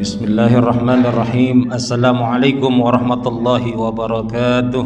Bismillahirrahmanirrahim. Assalamualaikum warahmatullahi wabarakatuh.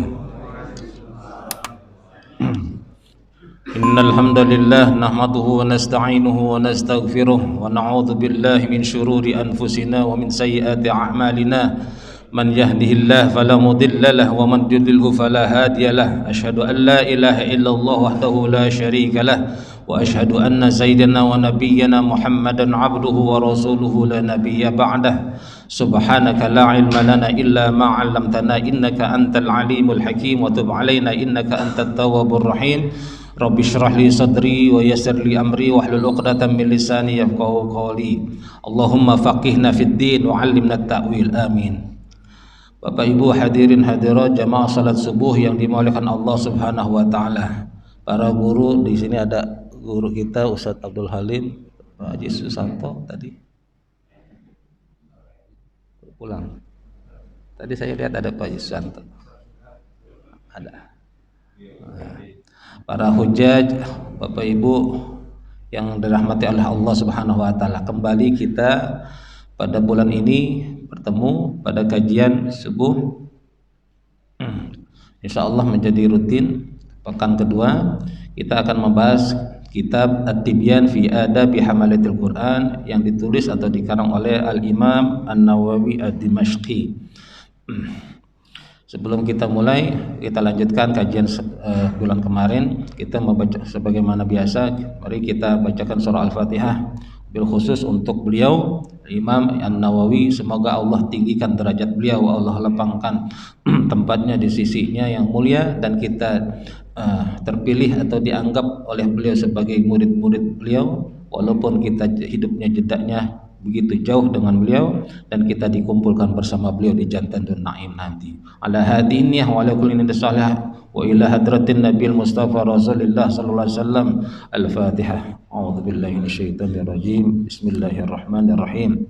Innal hamdalillah nahmaduhu wa nasta'inuhu wa nastaghfiruh wa na'udzu billahi min shururi anfusina wa min sayyiati a'malina. Man yahdihillahu fala mudilla lahu wa man yudlilhu fala hadiya lahu. Asyhadu an la ilaha illallah wahdahu la syarika lahu wa asyhadu anna sayyidina wa nabiyyana Muhammadan abduhu wa rasuluhu la nabiyya ba'dah. Subhanaka la ilma lana illa ma 'allamtana innaka antal alimul hakim wa tub 'alaina innaka antat tawwabur rahim. Rabbi shrah li sadri wa yassir li amri wahlul 'uqdatam min lisani yafqahu qawli. Allahumma faqihna fid din wa 'allimna at-ta'wil. Amin. Bapak Ibu hadirin hadirat jamaah salat subuh yang dimuliakan Allah Subhanahu wa taala. Para guru di sini ada guru kita Ustadz Abdul Halim, Pak Haji Susanto tadi pulang. Tadi saya lihat ada Pak Haji Susanto. Ada. Para hujaj, Bapak Ibu yang dirahmati oleh Allah Subhanahu wa taala, kembali kita pada bulan ini bertemu pada kajian subuh. Insyaallah menjadi rutin. Pekan kedua kita akan membahas kitab At-Tibyan fi Adabi Hamalatil Quran yang ditulis atau dikarang oleh Al-Imam An-Nawawi Ad-Dimashqi. Sebelum kita mulai, kita lanjutkan kajian bulan kemarin. Kita membaca sebagaimana biasa, mari kita bacakan surah Al-Fatihah bil khusus untuk beliau Imam An-Nawawi. Semoga Allah tinggikan derajat beliau, Allah lapangkan tempatnya di sisinya yang mulia, dan kita terpilih atau dianggap oleh beliau sebagai murid-murid beliau, walaupun kita hidupnya jedaknya begitu jauh dengan beliau, dan kita dikumpulkan bersama beliau di Jannatun Naim nanti. Ala hadiniyah wa ala kulli niyyah salihah wa ila hadratin nabiyil mustafa rasulillah sallallahu alaihi wasallam. Al-Fatihah. A'udzu billahi minasyaitonir rajim. Bismillahirrahmanirrahim.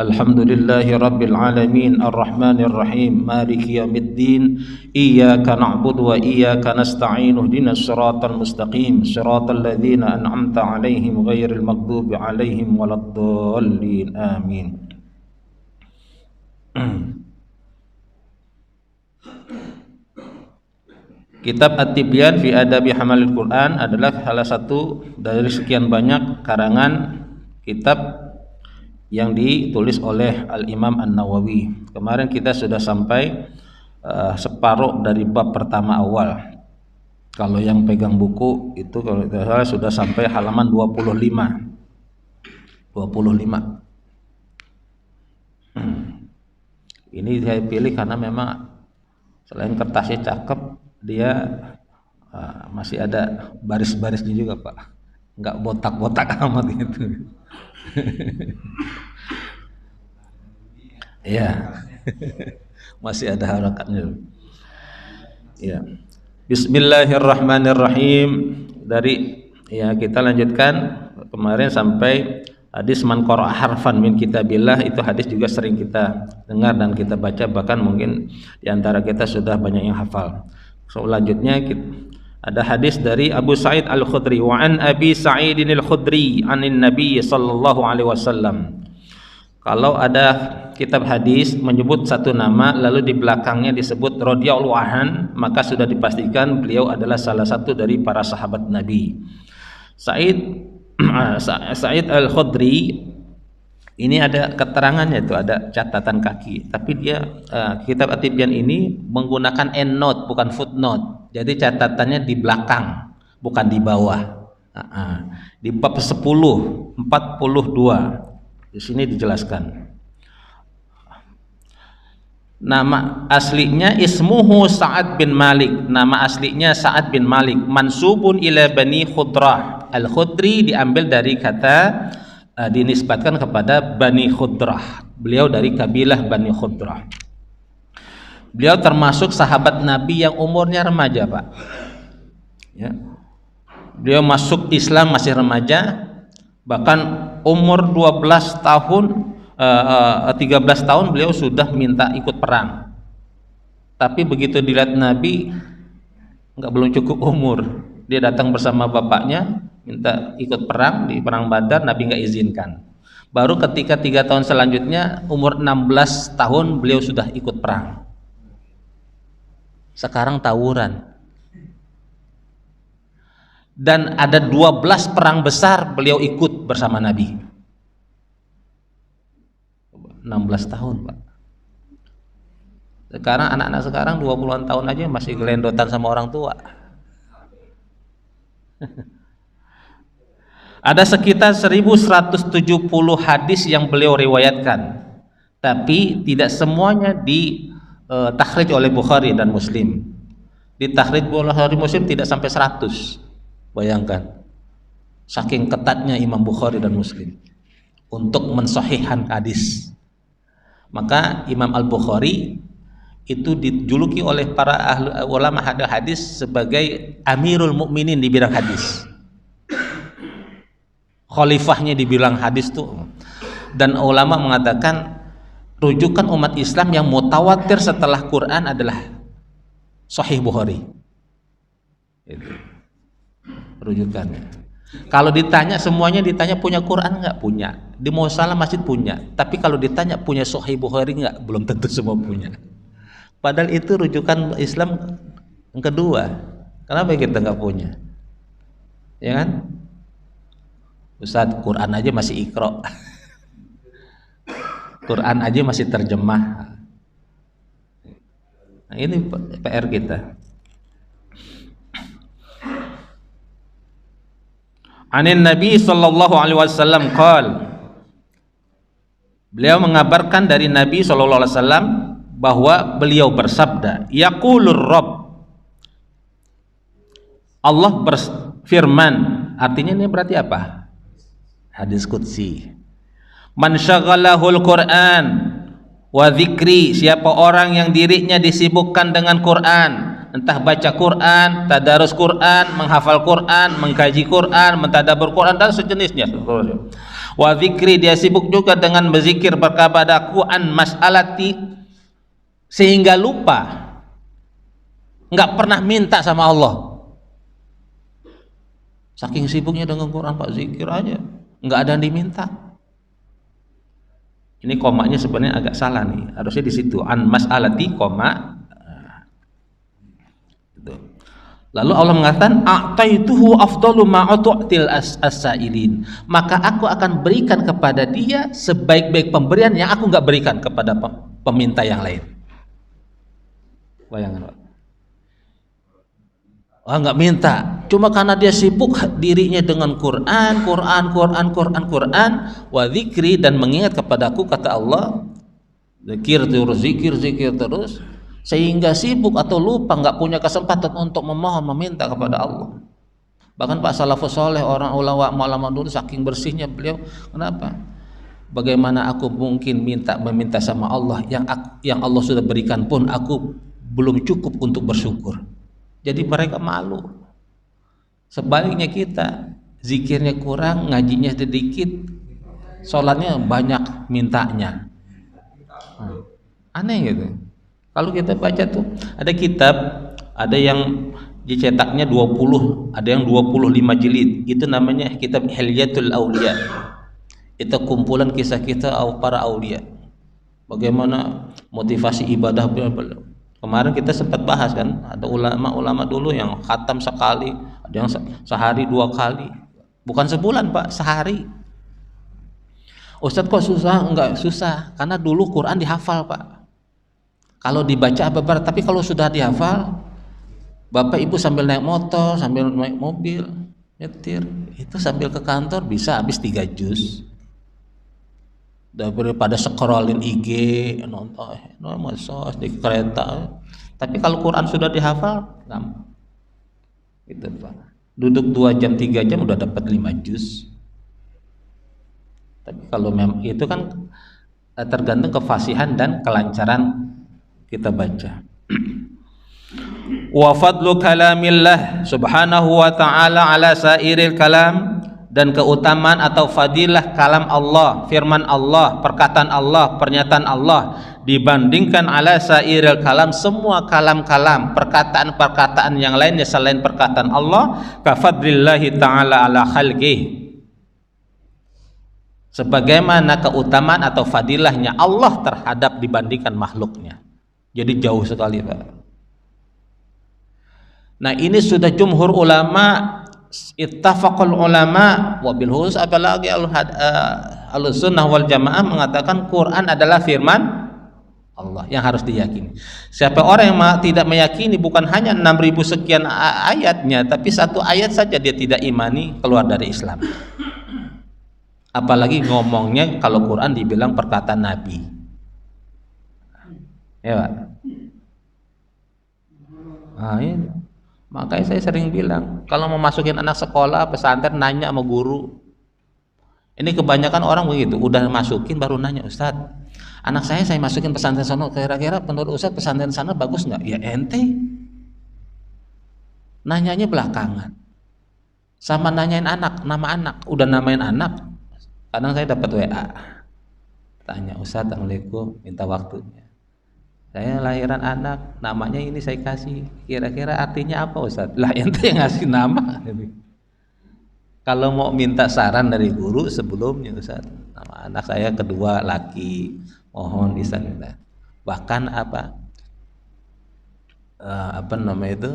Alhamdulillahi rabbil alamin arrahmanir rahim maliki yaumiddin iyyaka na'budu wa iyyaka nasta'in ihdinas siratal mustaqim siratal ladzina an'amta 'alaihim ghairil maghdubi 'alaihim waladdallin amin. Kitab At-Tibyan fi Adabi Hamalil Quran adalah salah satu dari sekian banyak karangan kitab yang ditulis oleh Al-Imam An-Nawawi. Kemarin kita sudah sampai separuh dari bab pertama awal. Kalau yang pegang buku itu kalau tidak salah sudah sampai halaman 25. Ini saya pilih karena memang selain kertasnya cakep, dia masih ada baris-barisnya juga, Pak. Enggak botak-botak amat gitu. Ya. Masih ada harakatnya. Ya. Bismillahirrahmanirrahim. Kita lanjutkan kemarin sampai hadis man qara'a harfan min kitabillah. Itu hadis juga sering kita dengar dan kita baca, bahkan mungkin di antara kita sudah banyak yang hafal. Selanjutnya ada hadis dari Abu Sa'id Al-Khudri, wa an Abi Sa'idin Al-Khudri anin Nabi sallallahu alaihi wasallam. Kalau ada kitab hadis menyebut satu nama lalu di belakangnya disebut radhiyallahu an, maka sudah dipastikan beliau adalah salah satu dari para sahabat Nabi. Sa'id Al-Khudri ini ada keterangannya, itu ada catatan kaki, tapi dia kitab At-Tibyan ini menggunakan endnote bukan footnote. Jadi catatannya di belakang bukan di bawah. Di bab 10:42 di sini dijelaskan. Nama aslinya ismuhu Sa'ad bin Malik. Nama aslinya Sa'ad bin Malik. Mansubun ila Bani Khudrah. Al-Khudri diambil dari kata dinisbatkan kepada Bani Khudrah. Beliau dari kabilah Bani Khudrah. Beliau termasuk sahabat Nabi yang umurnya remaja, Pak. Ya. Beliau masuk Islam masih remaja, bahkan umur 13 tahun beliau sudah minta ikut perang. Tapi begitu dilihat Nabi belum cukup umur, dia datang bersama bapaknya minta ikut perang di perang Badar, Nabi nggak izinkan. Baru ketika 3 tahun selanjutnya, umur 16 tahun beliau sudah ikut perang. Sekarang tawuran. Dan ada 12 perang besar beliau ikut bersama Nabi. 16 tahun, Pak. Sekarang anak-anak sekarang 20-an tahun aja masih gelendotan sama orang tua. Ada sekitar 1170 hadis yang beliau riwayatkan, tapi tidak semuanya takhrij oleh Bukhari dan Muslim. Di takhrij Bukhari Muslim tidak sampai 100. Bayangkan, saking ketatnya Imam Bukhari dan Muslim untuk mensahihkan hadis. Maka Imam Al-Bukhari itu dijuluki oleh para ulama hadis sebagai Amirul Mukminin di bidang hadis. Khalifahnya di bidang hadis tuh. Dan ulama mengatakan rujukan umat Islam yang mutawatir setelah Quran adalah Sahih Bukhari. Itu rujukannya. Kalau ditanya, semuanya ditanya punya Quran nggak? Punya. Di musola masjid punya. Tapi kalau ditanya punya Sahih Bukhari nggak? Belum tentu semua punya. Padahal itu rujukan Islam yang kedua. Kenapa kita nggak punya? Ya kan? Ustaz, Quran aja masih Iqra. Quran aja masih terjemah. Nah, ini PR kita. Anin Nabi sallallahu alaihi wasallam qala, beliau mengabarkan dari Nabi sallallahu alaihi wasallam bahwa beliau bersabda, yaqulur Rabb, Allah berfirman. Artinya ini berarti apa? Hadis qudsi. Man syaghalahul Quran wa dzikri, siapa orang yang dirinya disibukkan dengan Quran, entah baca Quran, tadarus Quran, menghafal Quran, mengkaji Quran, mentadabbur Quran dan sejenisnya. Wa dzikri, dia sibuk juga dengan berzikir berkabadaku an mas'alati, sehingga lupa, enggak pernah minta sama Allah. Saking sibuknya dengan Quran, Pak, zikir aja, enggak ada yang diminta. Ini komanya sebenarnya agak salah nih. Harusnya di situ an mas'alati koma. Lalu Allah mengatakan a'taituhu afdalu ma atu'til as-sa'ilin, maka aku akan berikan kepada dia sebaik-baik pemberian yang aku enggak berikan kepada peminta yang lain. Bayangkan, Pak. Enggak minta, cuma karena dia sibuk dirinya dengan Quran, wa dzikri, dan mengingat kepadaku, kata Allah. Zikir terus, sehingga sibuk atau lupa, nggak punya kesempatan untuk memohon, meminta kepada Allah. Bahkan Pak Salafus Soleh, orang ulama dulu, saking bersihnya beliau, kenapa? Bagaimana aku mungkin meminta sama Allah yang Allah sudah berikan pun aku belum cukup untuk bersyukur. Jadi mereka malu. Sebaliknya kita, zikirnya kurang, ngajinya sedikit, sholatnya banyak mintanya. Aneh gitu. Kalau kita baca tuh, ada kitab, ada yang dicetaknya 20, ada yang 25 jilid. Itu namanya kitab Hilyatul Auliya. Itu kumpulan kisah-kisah para aulia. Bagaimana motivasi ibadah. Kemarin kita sempat bahas kan, ada ulama-ulama dulu yang khatam sekali, ada yang sehari 2 kali. Bukan sebulan, Pak, sehari. Ustadz kok susah? Enggak susah, karena dulu Quran dihafal, Pak. Kalau dibaca beberapa, tapi kalau sudah dihafal, Bapak Ibu sambil naik motor, sambil naik mobil, nyetir, itu sambil ke kantor bisa habis 3 juz. Daripada scrollin IG, nonton medsos di kereta. Tapi kalau Quran sudah dihafal, gampang. Gitu, Pak. Duduk 2 jam 3 jam udah dapat 5 juz. Tapi kalau memang itu kan tergantung kefasihan dan kelancaran kita baca. Wa fadlu kalamillah subhanahu wa ta'ala ala sairil kalam, dan keutamaan atau fadilah kalam Allah, firman Allah, perkataan Allah, pernyataan Allah dibandingkan ala sairil kalam, semua kalam-kalam, perkataan-perkataan yang lainnya selain perkataan Allah, ka fadlillahi ta'ala ala khalqih, sebagaimana keutamaan atau fadilahnya Allah terhadap dibandingkan makhluknya. Jadi jauh sekali, Pak. Nah, ini sudah jumhur ulama, ittafaqul ulama, wabil khusus apalagi al-sunnah wal jamaah mengatakan Quran adalah firman Allah yang harus diyakini. Siapa orang yang tidak meyakini bukan hanya 6.000 sekian ayatnya, tapi satu ayat saja dia tidak imani, keluar dari Islam. Apalagi ngomongnya kalau Quran dibilang perkataan Nabi, ya Pak. Nah, ini. Makanya saya sering bilang kalau mau masukin anak sekolah pesantren nanya sama guru. Ini kebanyakan orang begitu, udah masukin baru nanya, Ustadz, anak saya masukin pesantren sana, kira-kira menurut Ustadz pesantren sana bagus nggak? Ya ente nanyanya belakangan, sama nanyain anak, nama anak, udah namain anak. Kadang saya dapat WA, tanya, Ustadz, Assalamualaikum, minta waktunya. Saya lahiran anak, namanya ini saya kasih, kira-kira artinya apa Ustadz? Lah ente yang ngasih nama. Kalau mau minta saran dari guru sebelumnya, Ustadz, nama anak saya kedua laki, mohon disarankan. Bahkan apa nama itu,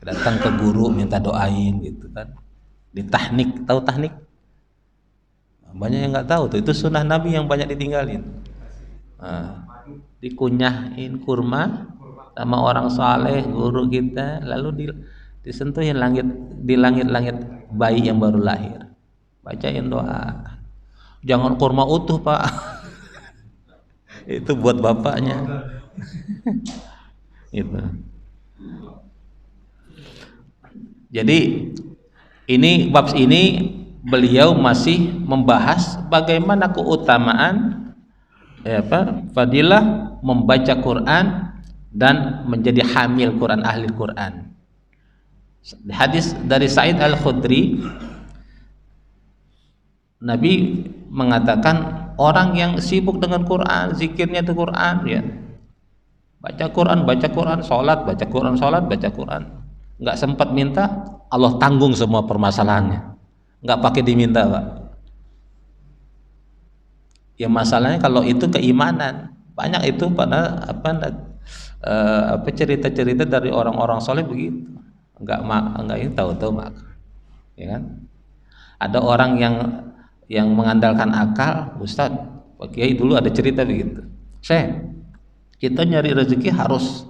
datang ke guru minta doain gitu kan, di tahnik, tahu tahnik? Banyak yang nggak tahu tuh, itu sunnah Nabi yang banyak ditinggalin. Dikunyahin kurma sama orang saleh guru kita, lalu disentuhin di langit-langit bayi yang baru lahir, bacain doa. Jangan kurma utuh Pak, itu buat bapaknya. Itu. Jadi ini bab ini beliau masih membahas bagaimana keutamaan fadilah membaca Quran dan menjadi hamil Quran, ahli Quran. Hadis dari Sa'id Al-Khudri, Nabi mengatakan orang yang sibuk dengan Quran, zikirnya itu Quran, ya, baca Quran, sholat, baca Quran, baca Quran, nggak sempat minta, Allah tanggung semua permasalahannya, nggak pakai diminta Pak. Ya masalahnya kalau itu keimanan, banyak itu pada cerita-cerita dari orang-orang soleh begitu, nggak ini tahu-tahu maka, ya kan? Ada orang yang mengandalkan akal, Ustadz, Pak Kiai dulu ada cerita begitu, kita nyari rezeki harus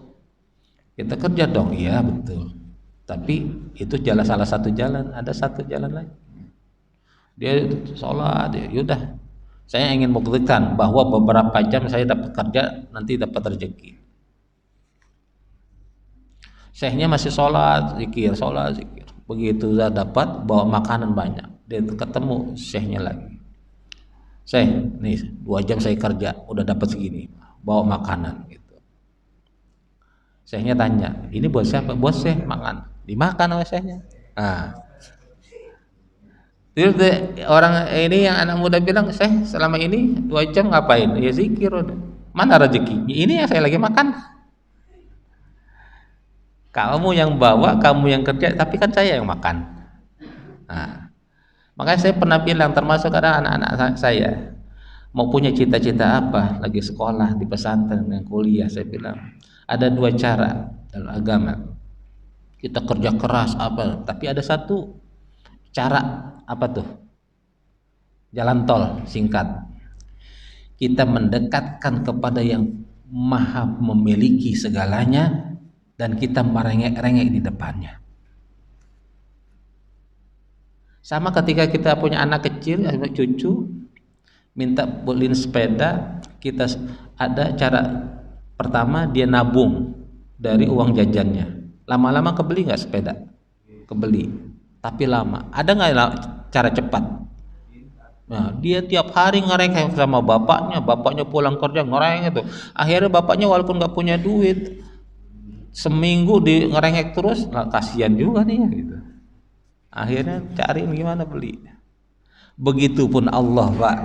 kita kerja dong, iya betul, tapi itu salah satu jalan, ada satu jalan lagi, dia sholat, yaudah. Saya ingin membuktikan bahwa beberapa jam saya dapat kerja, nanti dapat rezeki. Syekhnya masih sholat, zikir. Begitu sudah dapat, bawa makanan banyak. Dia ketemu syekhnya lagi. Syekh, nih 2 jam saya kerja, udah dapat segini, bawa makanan. Gitu. Syekhnya tanya, ini buat siapa? Buat Syekh, makan. Dimakan oleh syekhnya. Nah. Orang ini yang anak muda bilang, Syekh selama ini 2 jam ngapain? Ya zikir. Mana rezeki? Ini yang saya lagi makan. Kamu yang bawa, kamu yang kerja, tapi kan saya yang makan. Nah, makanya saya pernah bilang, termasuk ada anak-anak saya mau punya cita-cita apa, lagi sekolah di pesantren, yang kuliah, saya bilang ada 2 cara dalam agama. Kita kerja keras apa, tapi ada satu cara, apa tuh? Jalan tol singkat. Kita mendekatkan kepada yang maha memiliki segalanya dan kita merengek-rengek di depannya. Sama ketika kita punya anak kecil, anak cucu, minta beliin sepeda, kita ada cara pertama, dia nabung dari uang jajannya. Lama-lama kebeli nggak sepeda? Kebeli. Tapi lama. Ada nggak cara cepat? Nah, dia tiap hari ngerengek sama bapaknya pulang kerja ngerengek itu. Akhirnya bapaknya walaupun nggak punya duit, seminggu di ngerengek terus, nah, kasihan juga nih gitu. Akhirnya cariin gimana beli. Begitupun Allah, Pak.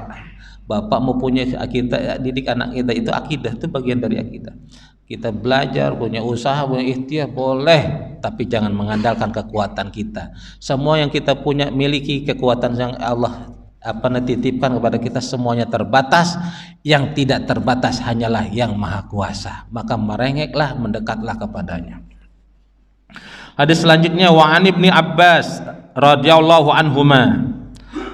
Bapak mau punya kita didik anak kita, itu akidah, itu bagian dari akidah. Kita belajar, punya usaha, punya ikhtiar boleh, tapi jangan mengandalkan kekuatan kita. Semua yang kita punya miliki kekuatan yang Allah titipkan kepada kita semuanya terbatas, yang tidak terbatas hanyalah yang maha kuasa, maka merengeklah, mendekatlah kepadanya. Hadis selanjutnya, wa an Ibnu Abbas radhiyallahu anhuma,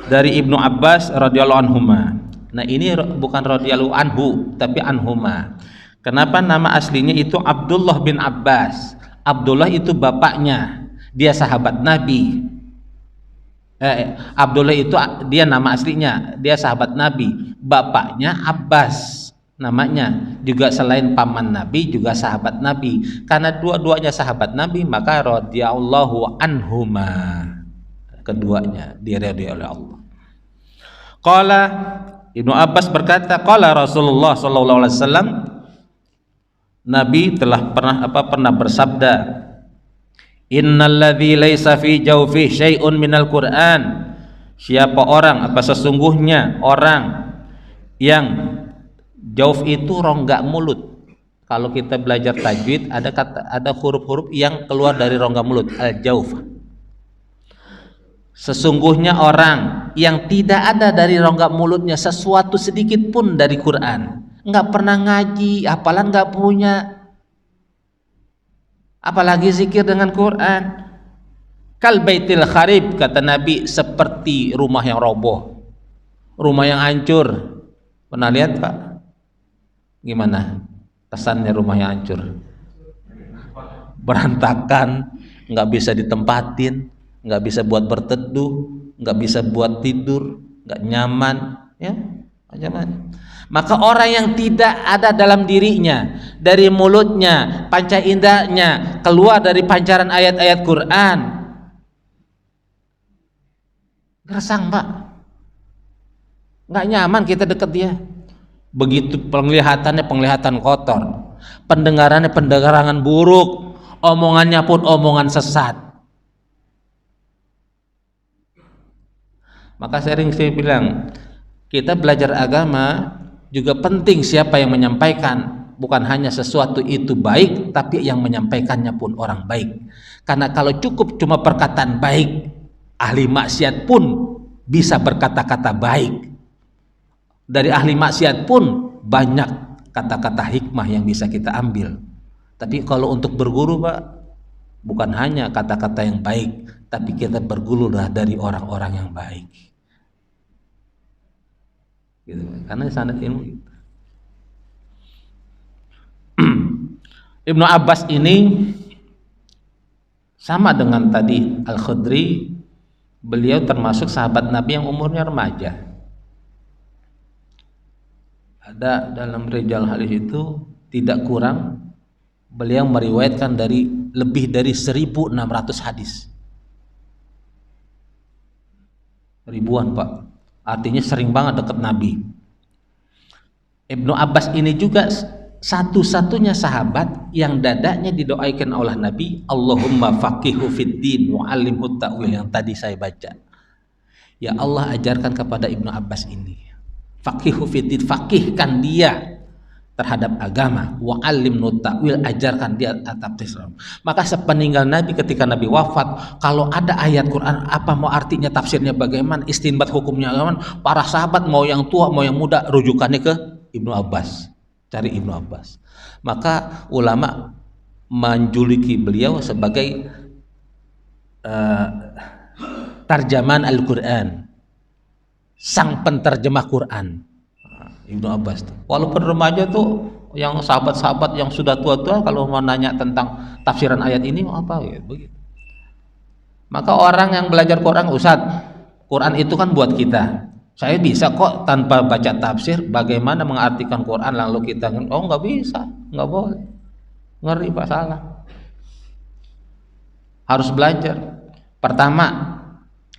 dari Ibnu Abbas radhiyallahu anhuma. Nah ini bukan radhiyallahu anhu tapi anhuma. Kenapa nama aslinya itu Abdullah bin Abbas? Abdullah itu bapaknya, dia sahabat Nabi. Abdullah itu dia nama aslinya, dia sahabat Nabi. Bapaknya Abbas namanya, juga selain paman Nabi juga sahabat Nabi. Karena dua-duanya sahabat Nabi, maka radhiyallahu anhuma, keduanya diridhai oleh Allah. Qala Ibnu Abbas berkata, qala Rasulullah sallallahu alaihi wasallam, Nabi telah pernah bersabda, innalladzi laisa fi jawfi syai'un minal Qur'an, siapa orang, sesungguhnya orang yang jauf itu rongga mulut. Kalau kita belajar tajwid ada huruf-huruf yang keluar dari rongga mulut, al-jauf. Sesungguhnya orang yang tidak ada dari rongga mulutnya sesuatu sedikit pun dari Quran, nggak pernah ngaji, hafalan nggak punya, apalagi zikir dengan Quran. Kal baitil kharib, kata Nabi, seperti rumah yang roboh, rumah yang hancur. Pernah lihat Pak? Gimana kesannya rumah yang hancur? Berantakan, nggak bisa ditempatin, nggak bisa buat berteduh, nggak bisa buat tidur, nggak nyaman, ya nyaman. Maka orang yang tidak ada dalam dirinya, dari mulutnya, panca indahnya keluar dari pancaran ayat-ayat Quran, gersang Pak, nggak nyaman kita dekat dia. Begitu penglihatannya penglihatan kotor, pendengarannya pendengaran buruk, omongannya pun omongan sesat. Maka sering saya bilang, kita belajar agama juga penting siapa yang menyampaikan, bukan hanya sesuatu itu baik, tapi yang menyampaikannya pun orang baik. Karena kalau cukup cuma perkataan baik, ahli maksiat pun bisa berkata-kata baik. Dari ahli maksiat pun banyak kata-kata hikmah yang bisa kita ambil. Tapi kalau untuk berguru Pak, bukan hanya kata-kata yang baik, tapi kita bergurulah dari orang-orang yang baik. Gitu, karena sanad ilmu gitu. Ibnu Abbas ini sama dengan tadi Al-Khudri, beliau termasuk sahabat Nabi yang umurnya remaja. Ada dalam rijal hadis itu tidak kurang, beliau meriwayatkan dari lebih dari 1.600 hadis. Ribuan Pak, artinya sering banget dekat Nabi. Ibnu Abbas ini juga satu-satunya sahabat yang dadanya didoakan oleh Nabi, Allahumma faqihu fid din wa 'allimhu ta'wil, yang tadi saya baca. Ya Allah, ajarkan kepada Ibnu Abbas ini, faqihu fid din, faqihkan dia terhadap agama, wa 'allimhu ta'wil, ajarkan dia tafsir. Maka sepeninggal Nabi, ketika Nabi wafat, kalau ada ayat Quran apa mau artinya, tafsirnya bagaimana, istinbat hukumnya bagaimana, para sahabat mau yang tua mau yang muda rujukannya ke Ibnu Abbas, cari Ibnu Abbas. Maka ulama menjuluki beliau sebagai tarjaman Al-Quran, sang penterjemah Quran. Ibnu Abbas tuh, walaupun remaja tuh, yang sahabat-sahabat yang sudah tua-tua kalau mau nanya tentang tafsiran ayat ini mau apa ya begitu. Maka orang yang belajar Quran, Ustaz, Quran itu kan buat kita. Saya bisa kok tanpa baca tafsir bagaimana mengartikan Quran, lalu kita nggak bisa, nggak boleh, ngeri Pak, salah. Harus belajar. Pertama,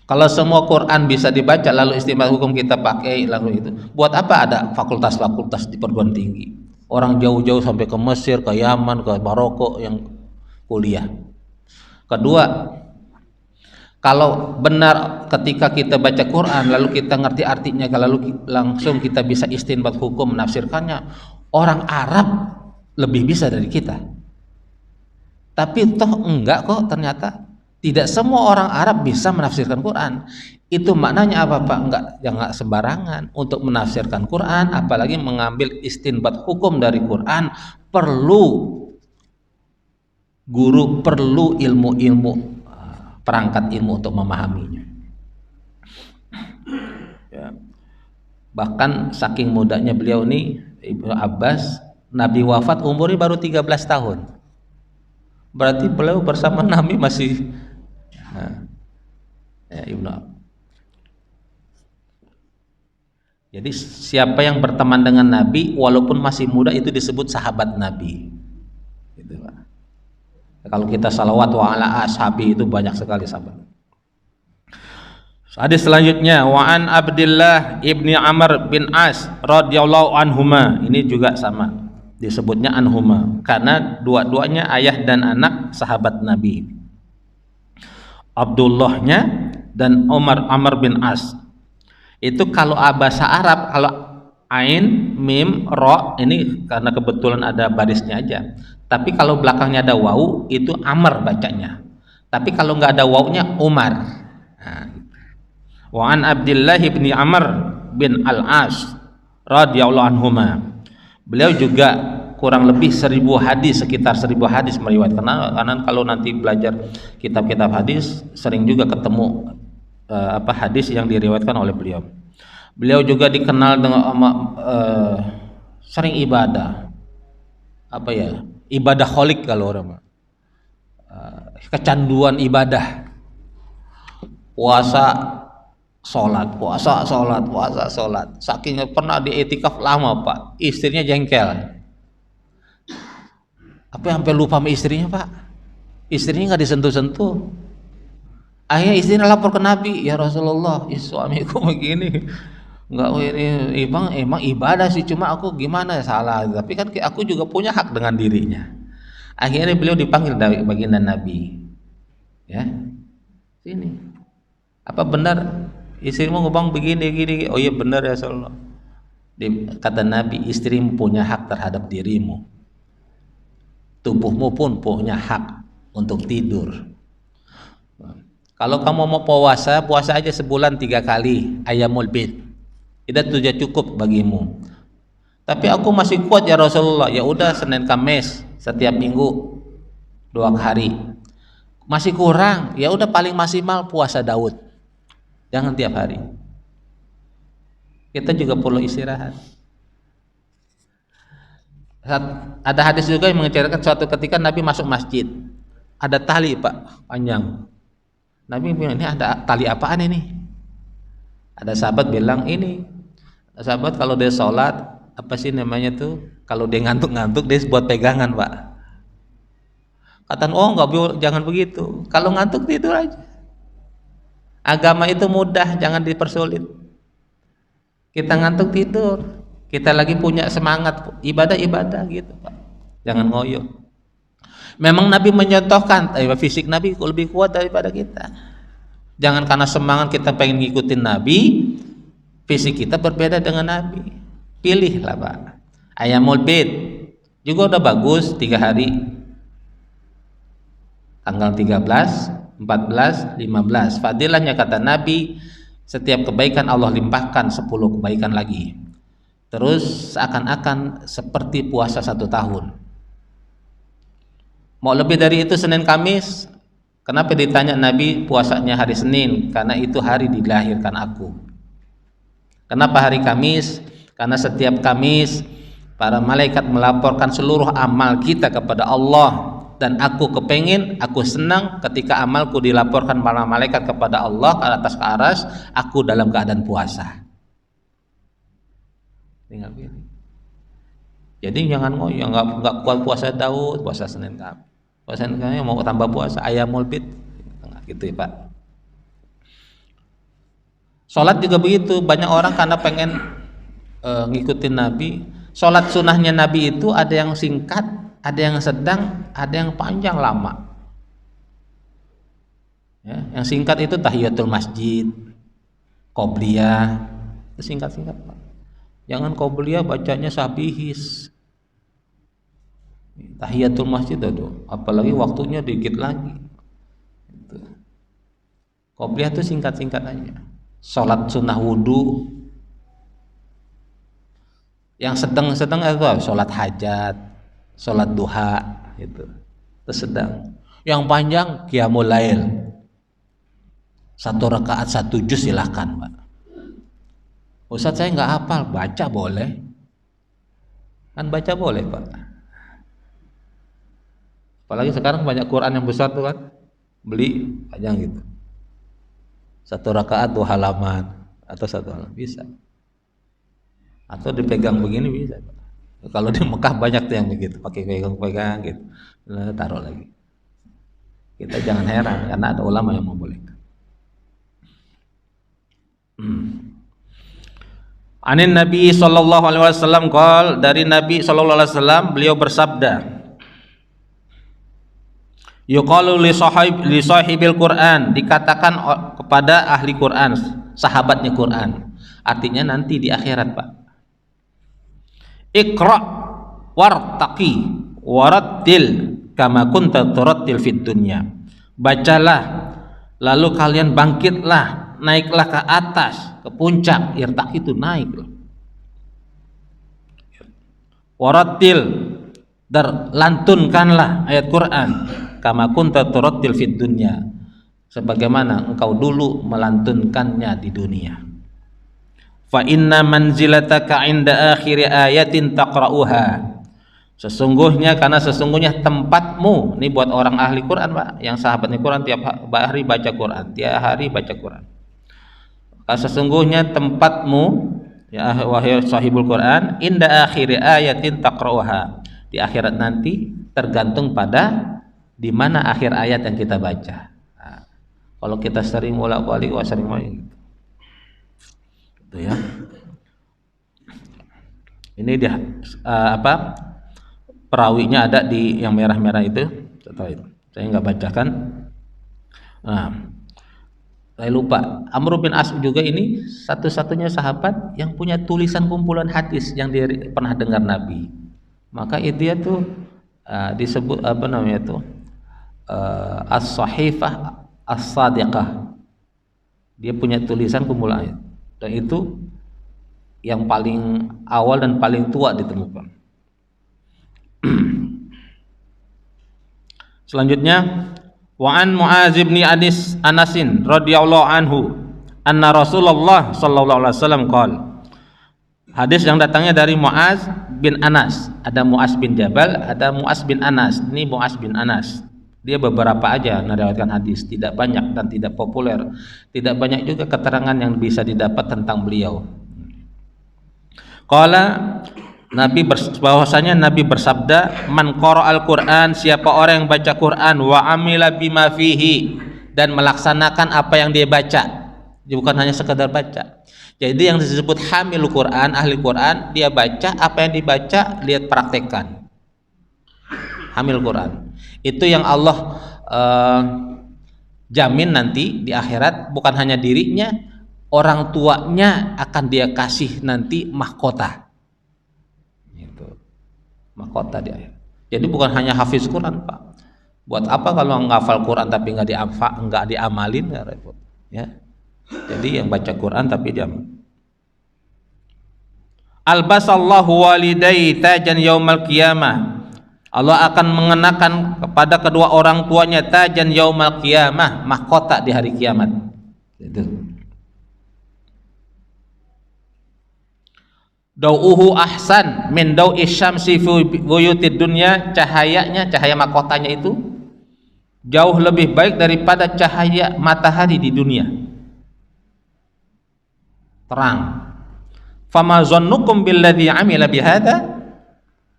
kalau semua Quran bisa dibaca lalu istimbat hukum kita pakai, lalu itu buat apa ada fakultas-fakultas di perguruan tinggi? Orang jauh-jauh sampai ke Mesir, ke Yaman, ke Maroko yang kuliah. Kedua, kalau benar ketika kita baca Quran lalu kita ngerti artinya, lalu langsung kita bisa istinbat hukum menafsirkannya, orang Arab lebih bisa dari kita. Tapi toh enggak kok ternyata. Tidak semua orang Arab bisa menafsirkan Quran. Itu maknanya apa Pak? Enggak sembarangan untuk menafsirkan Quran, apalagi mengambil istinbat hukum dari Quran, perlu guru, perlu ilmu-ilmu, perangkat ilmu untuk memahaminya. Ya. Bahkan saking mudanya beliau nih, Ibnu Abbas, Nabi wafat umurnya baru 13 tahun. Berarti beliau bersama Nabi masih ya, Ibnu Abbas. Jadi siapa yang berteman dengan Nabi walaupun masih muda itu disebut sahabat Nabi. Gitu, Pak. Kalau kita salawat wa ala ashabi itu banyak sekali sahabat. Hadis selanjutnya, wa an Abdullah ibni Amr bin As radhiyallahu anhuma. Ini juga sama, disebutnya anhuma karena dua-duanya ayah dan anak sahabat Nabi. Abdullahnya dan Amr bin As. Itu kalau bahasa Arab, kalau ain, mim, ro, ini karena kebetulan ada barisnya aja. Tapi kalau belakangnya ada waw, itu Amr bacanya. Tapi kalau nggak ada wawnya, Umar. Nah, wa an Abdullah bin Amr bin Al-As radhiyallahu anhuma. Beliau juga kurang lebih 1000 hadis, sekitar 1000 hadis meriwayatkan. Karena kalau nanti belajar kitab-kitab hadis sering juga ketemu hadis yang diriwayatkan oleh beliau. Beliau juga dikenal dengan sering ibadah. Ibadah kholik kalau orang kecanduan ibadah. Puasa sholat. Saking pernah di etikaf lama Pak, istrinya jengkel. Sampai lupa sama istrinya Pak. Istrinya nggak disentuh-sentuh. Akhirnya istrinya lapor ke Nabi, ya Rasulullah, suamiku begini. Enggak, ini emang ibadah sih, cuma aku gimana salah. Tapi kan aku juga punya hak dengan dirinya. Akhirnya beliau dipanggil dari baginda Nabi. Ya. Sini. Apa benar istrimu ngomong begini? Oh iya benar ya Rasulullah. Kata Nabi, istrimu punya hak terhadap dirimu. Tubuhmu pun punya hak untuk tidur. Kalau kamu mau puasa aja sebulan 3 kali ayyamul bid. Itu sudah cukup bagimu. Tapi aku masih kuat ya Rasulullah. Ya udah Senin Kamis setiap minggu 2 hari. Masih kurang, ya udah paling maksimal puasa Daud. Jangan tiap hari. Kita juga perlu istirahat. Ada hadis juga yang menceritakan suatu ketika Nabi masuk masjid. Ada tali Pak, panjang. Nabi bilang, ini ada tali apaan ini? Ada sahabat bilang, ini sahabat kalau dia sholat, apa sih namanya tuh, kalau dia ngantuk-ngantuk dia buat pegangan Pak. Kata, oh enggak, jangan begitu. Kalau ngantuk tidur aja. Agama itu mudah, jangan dipersulit. Kita ngantuk tidur, kita lagi punya semangat ibadah gitu Pak. Jangan ngoyo. Memang Nabi menyontohkan, fisik Nabi lebih kuat daripada kita. Jangan karena semangat kita pengen ngikutin Nabi, fisik kita berbeda dengan Nabi. Pilihlah Pak. Ayyamul bid juga udah bagus 3 hari. Tanggal 13, 14, 15. Fadilahnya kata Nabi, setiap kebaikan Allah limpahkan 10 kebaikan lagi. Terus seakan-akan seperti puasa 1 tahun. Mau lebih dari itu Senin Kamis. Kenapa ditanya Nabi puasanya hari Senin? Karena itu hari dilahirkan aku. Kenapa hari Kamis? Karena setiap Kamis para malaikat melaporkan seluruh amal kita kepada Allah. Dan aku kepengen, aku senang ketika amalku dilaporkan para malaikat kepada Allah ke atas ke aras, aku dalam keadaan puasa. Tinggal pilih. Jadi jangan ngoyo, nggak kuat puasa Daud, puasa Senin Kamis. Puasa Senin Kamis mau tambah puasa ayyamul bid, gitu ya Pak. Sholat juga begitu, banyak orang karena pengen ngikutin Nabi. Sholat sunnahnya Nabi itu ada yang singkat, ada yang sedang, ada yang panjang lama. Ya, yang singkat itu tahiyatul masjid, qobliyah, singkat-singkat Pak. Jangan qobliyah bacanya sabihis. Tahiyatul masjid itu, apalagi waktunya dikit lagi. Qobliyah itu singkat-singkat aja. Sholat sunnah wudhu. Yang sedang-sedang itu sholat hajat, sholat duha, itu sedang. Yang panjang qiyamul lail. 1 rakaat 1 juz silahkan, Pak. Ustaz saya nggak hafal, baca boleh. Kan baca boleh, Pak. Apalagi sekarang banyak Quran yang besar tuh kan, beli panjang gitu. 1 rakaat 2 halaman atau 1 halaman bisa. Atau dipegang begini bisa. Kalau di Mekah banyak tuh yang begitu, pakai pegang-pegang gitu, taruh lagi. Kita jangan heran karena ada ulama yang membolehkan. Anin Nabi sallallahu alaihi wasallam qol, dari Nabi sallallahu alaihi wasallam beliau bersabda, yuqalu li sahibil Quran, dikatakan kepada ahli Quran, sahabatnya Quran. Artinya nanti di akhirat, Pak. Iqra wartaqi warattil kama kunta turattil fid dunya. Bacalah, lalu kalian bangkitlah, naiklah ke atas, ke puncak. Irtaqi itu naik loh. Warattil, dan lantunkanlah ayat Quran kama kunta turattil fid dunya, sebagaimana engkau dulu melantunkannya di dunia. Fa inna manzilataka inda akhiri ayatin taqra'uha, sesungguhnya tempatmu, ini buat orang ahli Quran, Pak, yang sahabatnya Quran tiap hari baca Quran, tiap hari baca Quran. Sesungguhnya tempatmu, ya wahai sahibul Quran, inda akhiri ayatin taqra'uha, di akhirat nanti tergantung pada di mana akhir ayat yang kita baca. Nah, kalau kita sering bolak-balik, sering main gitu ya. Ini dia perawinya ada di yang merah-merah itu. Saya nggak bacakan. Nah, saya lupa. Amr bin As juga ini satu-satunya sahabat yang punya tulisan kumpulan hadis yang dia pernah dengar Nabi. Maka dia tuh disebut apa namanya itu as-sahifah as-sadiqah. Dia punya tulisan kumpulan, dan itu yang paling awal dan paling tua ditemukan. Selanjutnya, wa an Mu'adz bin Anasin radhiyallahu anhu anna Rasulullah sallallahu alaihi wasallam qala. Hadis yang datangnya dari Mu'adz bin Anas. Ada Mu'adz bin Jabal, ada Mu'adz bin Anas. Ini Mu'adz bin Anas. Dia beberapa aja meriwayatkan hadis, tidak banyak dan tidak populer. Tidak banyak juga keterangan yang bisa didapat tentang beliau. Qala, bahwasanya Nabi bersabda, man qara'al Qur'an, siapa orang yang baca Quran, wa amila bima fihi, dan melaksanakan apa yang dia baca. Bukan hanya sekedar baca. Jadi yang disebut hamil Quran, ahli Quran, dia baca apa yang dibaca, lihat praktekkan. Hamil Quran. Itu yang Allah jamin nanti di akhirat, bukan hanya dirinya, orang tuanya akan dia kasih nanti mahkota. Gitu. Mahkota di akhirat. Jadi bukan hanya hafiz Quran, Pak. Buat apa kalau ngafal Quran tapi nggak diamalin, nggak repot. Ya. Jadi yang baca Quran tapi diamalin. Albasallahu walidai tajan yaumal qiyamah. Allah akan mengenakan kepada kedua orang tuanya tajan yaumal qiyamah, mahkota di hari kiamat. Itu. Dau'uhu ahsan min dau'i syamsi fi buyutid dunya, cahaya mahkotanya itu jauh lebih baik daripada cahaya matahari di dunia. Terang. Fama zannukum billadzi amila bihadza?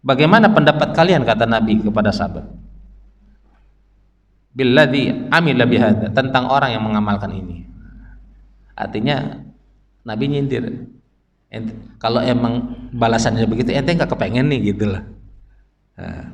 Bagaimana pendapat kalian, kata Nabi kepada sahabat, billadzi amila bihadza, tentang orang yang mengamalkan ini. Artinya Nabi nyindir, kalau emang balasannya begitu, ente nggak kepengen nih gitulah. Nah,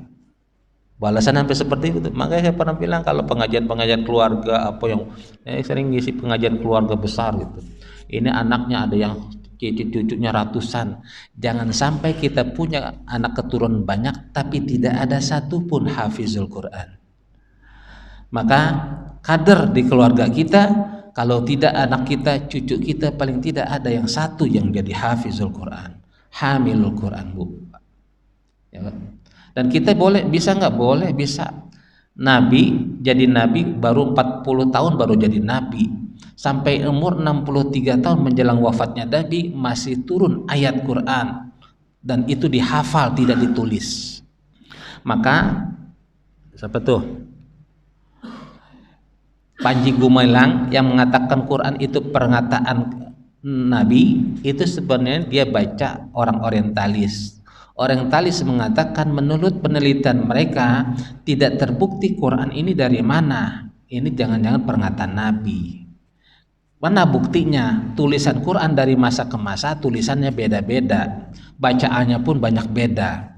balasan sampai seperti itu. Makanya saya pernah bilang kalau pengajian keluarga apa yang sering ngisi pengajian keluarga besar gitu, ini anaknya ada yang cucunya ratusan. Jangan sampai kita punya anak keturunan banyak tapi tidak ada satupun hafizul Quran. Maka kader di keluarga kita Kalau tidak anak kita, cucu kita, paling tidak ada yang satu yang jadi hafizul Quran, hamilul Quran, Bu. Ya. Dan kita boleh, bisa nggak? Boleh, bisa. Nabi jadi nabi baru 40 tahun baru jadi nabi. Sampai umur 63 tahun menjelang wafatnya Nabi masih turun ayat Quran dan itu dihafal, tidak ditulis. Maka siapa tuh? Panji Gumilang yang mengatakan Quran itu perkataan Nabi, itu sebenarnya dia baca orang orientalis. Orientalis mengatakan menurut penelitian mereka tidak terbukti Quran ini dari mana. Ini jangan-jangan perkataan Nabi. Mana buktinya? Tulisan Quran dari masa ke masa tulisannya beda-beda, bacaannya pun banyak beda.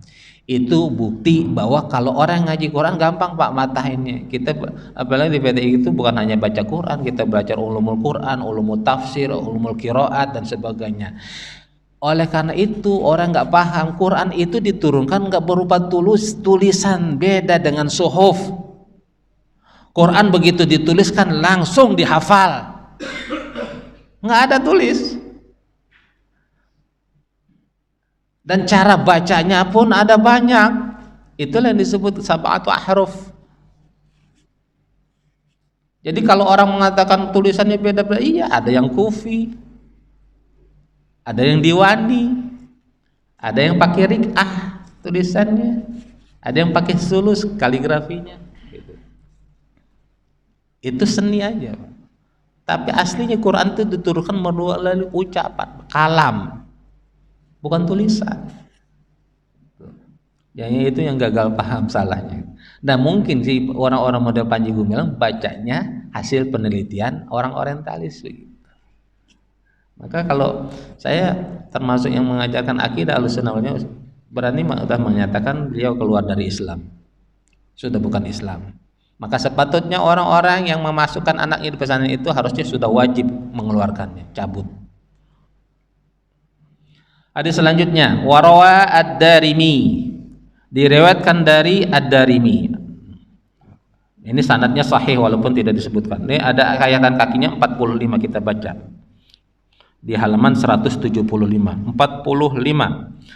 Itu bukti bahwa kalau orang ngaji Quran gampang Pak matahinnya. Kita apalagi di PTI itu bukan hanya baca Quran, kita belajar ulumul Quran, ulumul tafsir, ulumul qiraat dan sebagainya. Oleh karena itu orang nggak paham Quran itu diturunkan nggak berupa tulisan, beda dengan suhuf. Quran begitu dituliskan langsung dihafal, nggak ada tulis. Dan cara bacanya pun ada banyak. Itulah yang disebut sab'atu ahruf. Jadi kalau orang mengatakan tulisannya beda-beda, iya, ada yang kufi, ada yang diwani, ada yang pakai rik'ah tulisannya, ada yang pakai sulus kaligrafinya. Itu seni aja. Tapi aslinya Quran itu diturunkan melalui ucapan, kalam, bukan tulisan. Yang itu yang gagal paham salahnya. Nah mungkin sih orang-orang model Panji Gumilang bacanya hasil penelitian orang orientalis begitu. Maka kalau saya termasuk yang mengajarkan akidah Ahlussunnah wal Jamaah, berani sudah menyatakan beliau keluar dari Islam, sudah bukan Islam. Maka sepatutnya orang-orang yang memasukkan anaknya di pesantren itu harusnya sudah wajib mengeluarkannya, cabut. Hadis selanjutnya, warawa ad-Darimi, diriwayatkan dari ad-Darimi. Ini sanadnya sahih walaupun tidak disebutkan. Ini ada kayatan kakinya 45, kita baca di halaman 175. 45.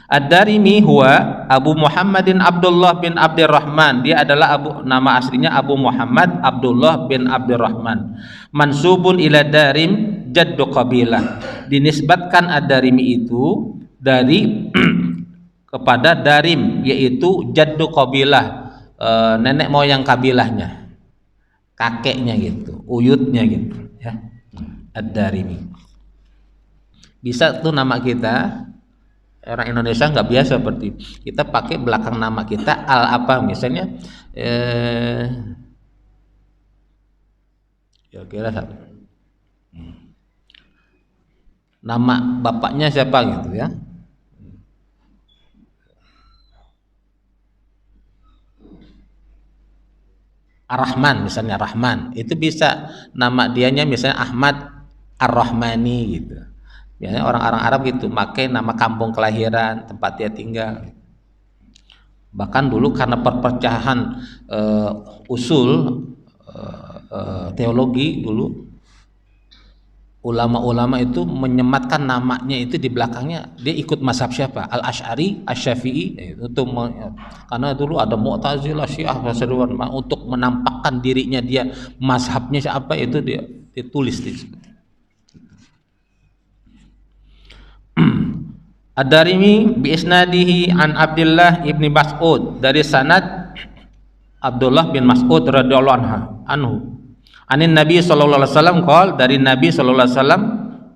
Ad-Darimi huwa Abu Muhammadin Abdullah bin Abdurrahman. Dia adalah nama aslinya Abu Muhammad Abdullah bin Abdurrahman. Mansubun ila Darim jaddu qabilah. Dinisbatkan Ad-Darimi itu dari kepada Darim, yaitu jaddu qabilah, nenek moyang kabilahnya, kakeknya gitu, uyutnya gitu ya. Ad-Darimi. Bisa tuh nama kita, orang Indonesia nggak biasa seperti kita pakai belakang nama kita al apa, misalnya kira-kira nama bapaknya siapa gitu ya. Ar-Rahman misalnya, Rahman itu bisa nama dianya misalnya Ahmad Ar-Rahmani gitu. Biasanya orang-orang Arab gitu pakai nama kampung kelahiran, tempat dia tinggal. Bahkan dulu karena perpecahan usul teologi dulu, ulama-ulama itu menyematkan namanya itu di belakangnya dia ikut mazhab siapa, Al-Asy'ari, Asy-Syafi'i, itu karena dulu ada Mu'tazilah, Syiah, untuk menampakkan dirinya dia mazhabnya siapa itu dia ditulis di situ. Ad-Darimi bi isnadihi an Abdullah ibni Mas'ud, dari sanad Abdullah bin Mas'ud radhiyallahu anhu. Anin Nabi sallallahu alaihi wasallam qol, dari Nabi sallallahu alaihi wasallam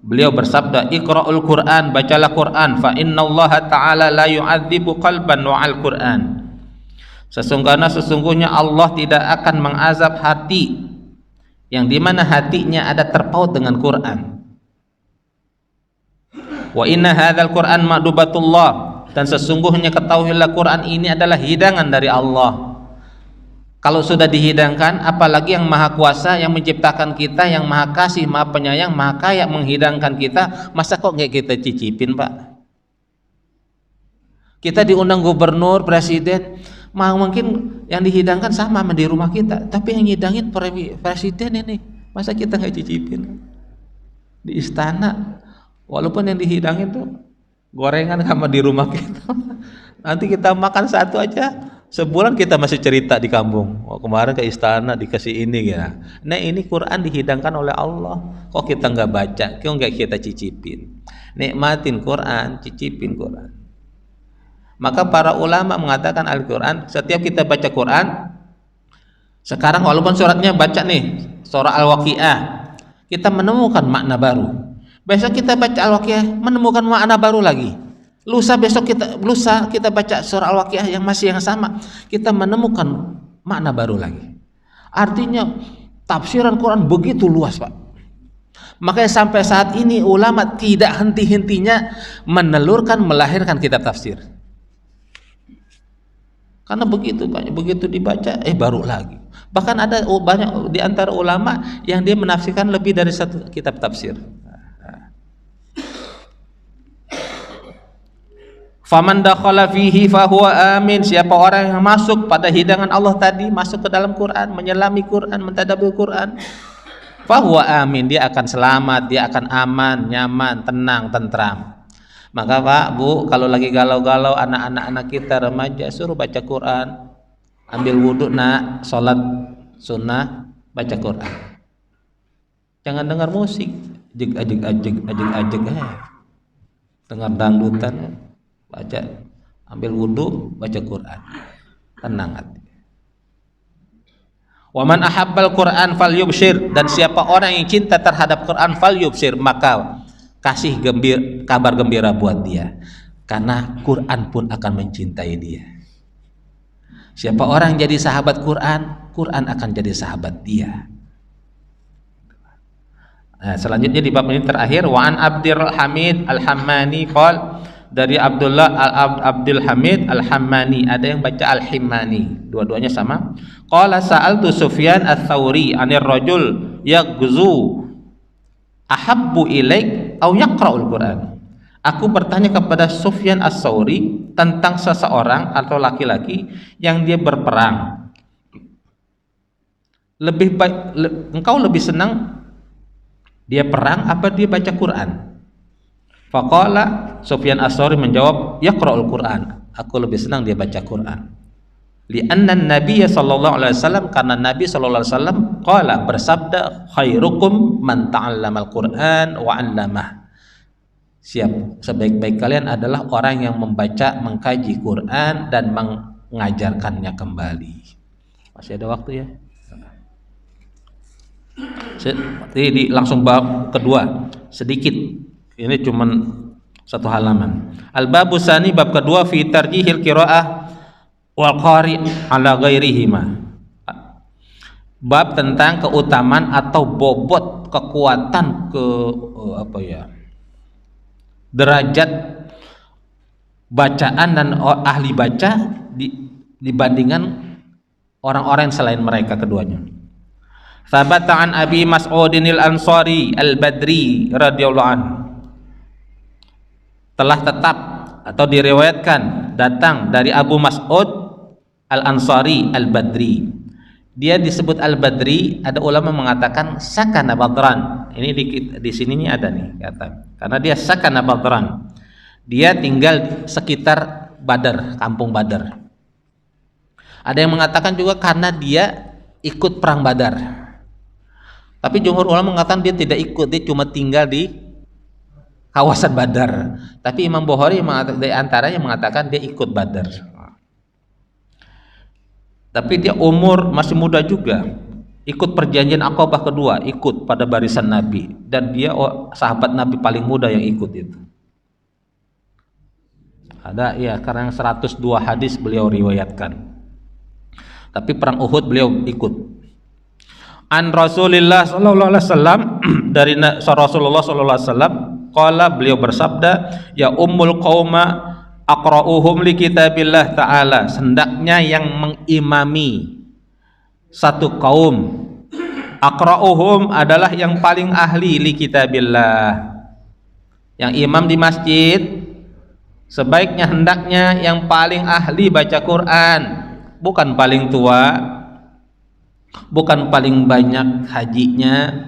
beliau bersabda, Iqra'ul Qur'an, bacalah Quran, fa innallaha ta'ala la yu'adzibu qalban wa al-Qur'an. Sesungguhnya Allah tidak akan mengazab hati yang dimana hatinya ada terpaut dengan Quran. Wa inna hadzal Qur'an ma'dubatullah, dan sesungguhnya ketahuilah Quran ini adalah hidangan dari Allah. Kalau sudah dihidangkan, apalagi yang maha kuasa, yang menciptakan kita, yang maha kasih, maha penyayang, maha kaya menghidangkan kita, masa kok nggak kita cicipin Pak? Kita diundang gubernur, presiden, mungkin yang dihidangkan sama di rumah kita, tapi yang ngidangin presiden ini, Masa kita nggak cicipin? Di istana, walaupun yang dihidangin tuh gorengan sama di rumah kita. Nanti kita makan satu aja, sebulan kita masih cerita di kampung. Oh, kemarin ke istana dikasih ini ya. Nah ini Quran dihidangkan oleh Allah. Kok kita nggak baca? Kok nggak kita cicipin? Nikmatin Quran, cicipin Quran. Maka para ulama mengatakan Al-Quran, setiap kita baca Quran, sekarang walaupun suratnya baca nih surah Al-Waqiah, kita menemukan makna baru. Besok kita baca Al-Waqiah, menemukan makna baru lagi. Lusa kita baca surah Al-Waqiah yang masih yang sama, kita menemukan makna baru lagi. Artinya tafsiran Quran begitu luas, Pak. Makanya sampai saat ini ulama tidak henti-hentinya menelurkan, melahirkan kitab tafsir. Karena begitu banyak, begitu dibaca baru lagi. Bahkan ada banyak di antara ulama yang dia menafsirkan lebih dari satu kitab tafsir. Faman dakhala fihi fahuwa amin. Siapa orang yang masuk pada hidangan Allah tadi, masuk ke dalam Quran, menyelami Quran, mentadabbur Quran, fahuwa amin, dia akan selamat, dia akan aman, nyaman, tenang, tentram. Maka Pak, Bu, kalau lagi galau-galau anak-anak kita remaja, suruh baca Quran. Ambil wudhu nak, sholat sunnah, baca Quran. Jangan dengar musik, ajeg. Dengar dangdutan, baca. Ambil wudhu, baca Quran. Tenang hati. Waman ahabbal Quran falyubshir, dan siapa orang yang cinta terhadap Quran falyubshir, maka kasih kabar gembira buat dia, karena Quran pun akan mencintai dia. Siapa orang jadi sahabat Quran, Quran akan jadi sahabat dia. Nah, selanjutnya di bab ini terakhir, wa an Abdul Hamid Al-Hammani qol, dari Abdullah Abdul Hamid Al-Hammani, ada yang baca Al-Himmani, dua-duanya sama. Qala sa'altu Sufyan Ats-Tsauri 'anir rajul yaghzu ahabbu ilaik au yaqra'ul Quran. Aku bertanya kepada Sufyan Ats-Tsauri tentang seseorang atau laki-laki yang dia berperang. Engkau lebih senang dia perang apa dia baca Quran? Faqala, Sufyan Ats-Tsauri menjawab, yaqra'ul Quran. Aku lebih senang dia baca Quran. Li'anna Nabi sallallahu alaihi wasallam, karena Nabi sallallahu alaihi wasallam qala, bersabda, khairukum man ta'allamal Quran wa 'allamah. Sebaik-baik kalian adalah orang yang membaca, mengkaji Quran dan mengajarkannya kembali. Masih ada waktu ya? Jadi langsung bab kedua sedikit. Ini cuman satu halaman. Al-babu tsani, bab kedua, fi tarjihil qiraah wal qari ala ghairihima. Bab tentang keutamaan atau bobot kekuatan derajat bacaan dan ahli baca dibandingkan orang-orang selain mereka keduanya. Sabata an Abi Mas'udin al-Ansari al-Badri radhiyallahu anhu, telah tetap atau diriwayatkan datang dari Abu Mas'ud al-Ansari al-Badri. Dia disebut al-Badri, ada ulama mengatakan sakana Badran. Ini di sininya ada nih kata. Karena dia sakana Badran. Dia tinggal sekitar Badar, kampung Badar. Ada yang mengatakan juga karena dia ikut perang Badar. Tapi jumhur ulama mengatakan dia tidak ikut, dia cuma tinggal di kawasan Badar. Tapi Imam Bukhari di antaranya mengatakan dia ikut Badar. Tapi dia umur masih muda juga, ikut perjanjian Aqabah kedua, ikut pada barisan Nabi, dan dia sahabat Nabi paling muda yang ikut itu. Ada ya, karena 102 hadis beliau riwayatkan. Tapi perang Uhud beliau ikut. An Rasulillah sallallahu alaihi wasallam, dari Rasulullah sallallahu alaihi wasallam, qala, beliau bersabda, ya ummul qauma aqra'uhum li kitabillah ta'ala, hendaknya yang mengimami satu kaum, aqra'uhum adalah yang paling ahli li kitabillah. Yang imam di masjid sebaiknya hendaknya yang paling ahli baca Quran, bukan paling tua. bukan paling banyak hajinya.